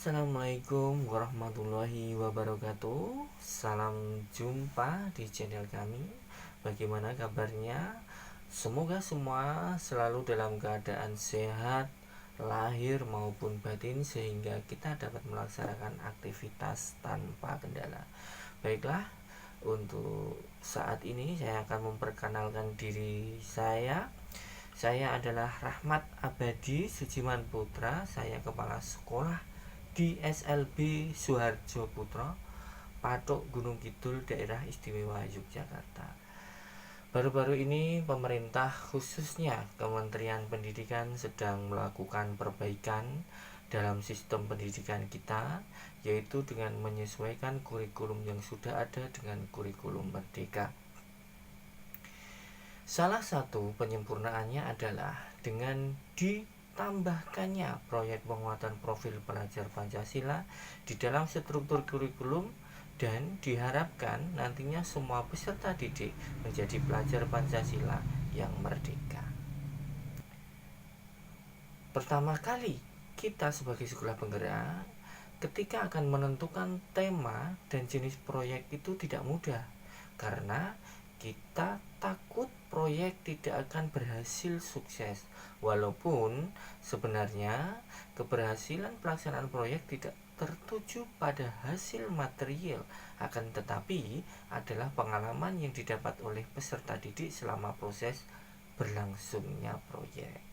Assalamualaikum warahmatullahi wabarakatuh. Salam jumpa di channel kami. Bagaimana kabarnya? Semoga semua selalu dalam keadaan sehat lahir maupun batin, sehingga kita dapat melaksanakan aktivitas tanpa kendala. Baiklah, untuk saat ini saya akan memperkenalkan diri saya. Saya adalah Rahmat Abadi Sujiman Putra. Saya kepala sekolah di SLB Suharjo Putra, Patok Gunung Kidul, Daerah Istimewa Yogyakarta. Baru-baru ini pemerintah, khususnya Kementerian Pendidikan, sedang melakukan perbaikan dalam sistem pendidikan kita, yaitu dengan menyesuaikan kurikulum yang sudah ada dengan kurikulum merdeka. Salah satu penyempurnaannya adalah dengan ditambahkannya proyek penguatan profil pelajar Pancasila di dalam struktur kurikulum, dan diharapkan nantinya semua peserta didik menjadi pelajar Pancasila yang merdeka. Pertama kali kita sebagai sekolah penggerak ketika akan menentukan tema dan jenis proyek itu tidak mudah, karena kita takut proyek tidak akan berhasil sukses. Walaupun sebenarnya keberhasilan pelaksanaan proyek tidak tertuju pada hasil material, akan tetapi adalah pengalaman yang didapat oleh peserta didik selama proses berlangsungnya proyek.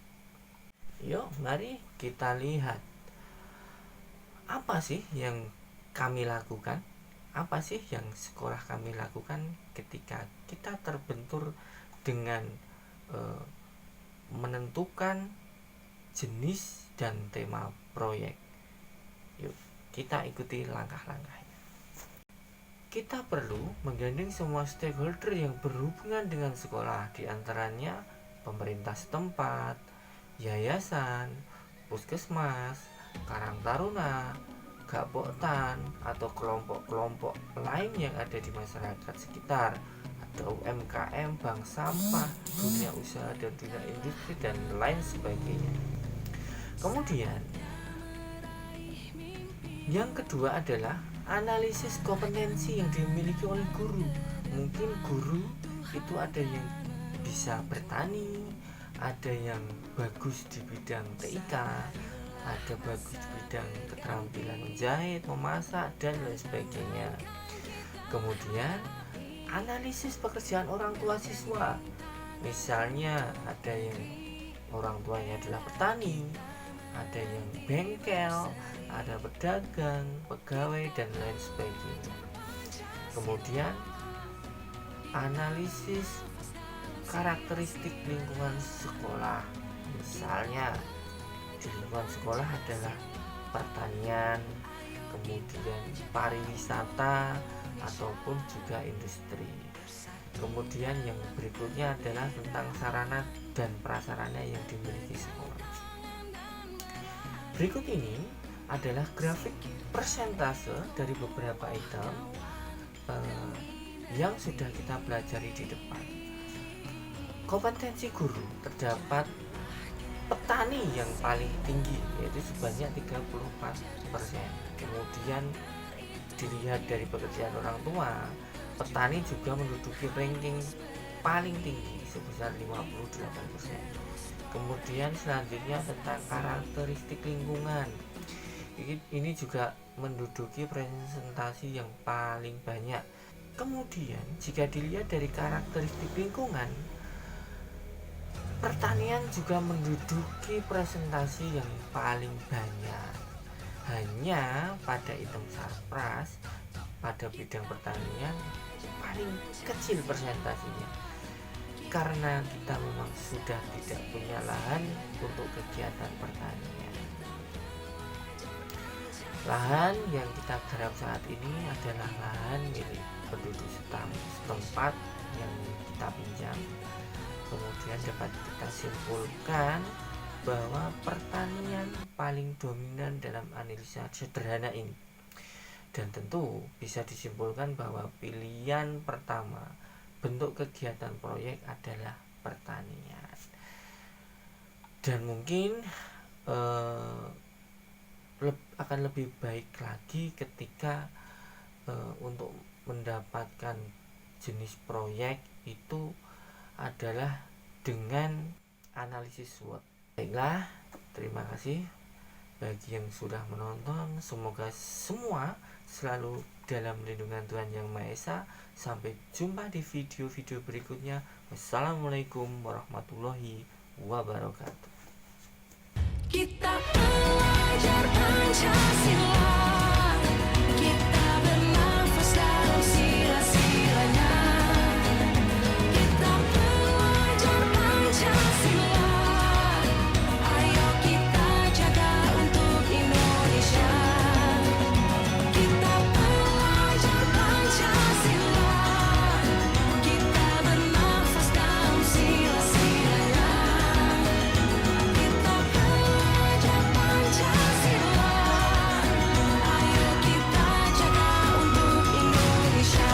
Yuk, mari kita lihat apa sih yang kami lakukan, apa sih yang sekolah kami lakukan ketika kita terbentur dengan menentukan jenis dan tema proyek. Yuk, kita ikuti langkah-langkahnya. Kita perlu menggandeng semua stakeholder yang berhubungan dengan sekolah, diantaranya pemerintah setempat, yayasan, puskesmas, Karang Taruna, Gapoktan, atau kelompok-kelompok lain yang ada di masyarakat sekitar, atau UMKM, bank sampah, dunia usaha dan dunia industri, dan lain sebagainya. Kemudian yang kedua adalah analisis kompetensi yang dimiliki oleh guru. Mungkin guru itu ada yang bisa bertani, ada yang bagus di bidang TIK, ada bagus di bidang keterampilan menjahit, memasak, dan lain sebagainya. Kemudian analisis pekerjaan orang tua siswa. Misalnya ada yang orang tuanya adalah petani, ada yang bengkel, ada pedagang, pegawai, dan lain sebagainya. Kemudian analisis karakteristik lingkungan sekolah. Misalnya di lingkungan sekolah adalah pertanian, kemudian pariwisata, ataupun juga industri. Kemudian yang berikutnya adalah tentang sarana dan prasarana yang dimiliki sekolah. Berikut ini adalah grafik persentase dari beberapa item yang sudah kita pelajari di depan. Kompetensi guru, terdapat petani yang paling tinggi, yaitu sebanyak 34%. Kemudian dilihat dari pekerjaan orang tua, petani juga menduduki ranking paling tinggi sebesar 58%. Kemudian selanjutnya tentang karakteristik lingkungan, ini juga menduduki presentasi yang paling banyak. Kemudian jika dilihat dari karakteristik lingkungan, pertanian juga menduduki presentasi yang paling banyak. Hanya pada item sarpras, pada bidang pertanian paling kecil presentasinya, karena kita memang sudah tidak punya lahan untuk kegiatan pertanian. Lahan yang kita garap saat ini adalah lahan milik penduduk setempat yang kita pinjam. Kemudian dapat kita simpulkan bahwa pertanian paling dominan dalam analisa sederhana ini, dan tentu bisa disimpulkan bahwa pilihan pertama bentuk kegiatan proyek adalah pertanian. Dan mungkin akan lebih baik lagi ketika untuk mendapatkan jenis proyek itu adalah dengan analisis SWOT. Baiklah, terima kasih bagi yang sudah menonton. Semoga semua selalu dalam lindungan Tuhan Yang Maha Esa. Sampai jumpa di video-video berikutnya. Wassalamualaikum warahmatullahi wabarakatuh. Kita belajar Pancasila, kita bernafas dalam sila-silanya. Kita belajar Pancasila, ayo kita jaga untuk Indonesia. Kita belajar Pancasila, kita bernafas dalam sila-silanya. Kita belajar Pancasila, ayo kita jaga untuk Indonesia.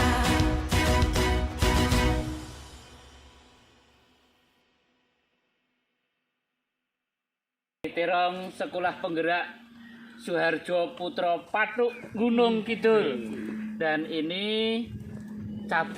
Terong Sekolah Penggerak Suharjo Putra Pathuk Gunung Kidul, dan ini cabai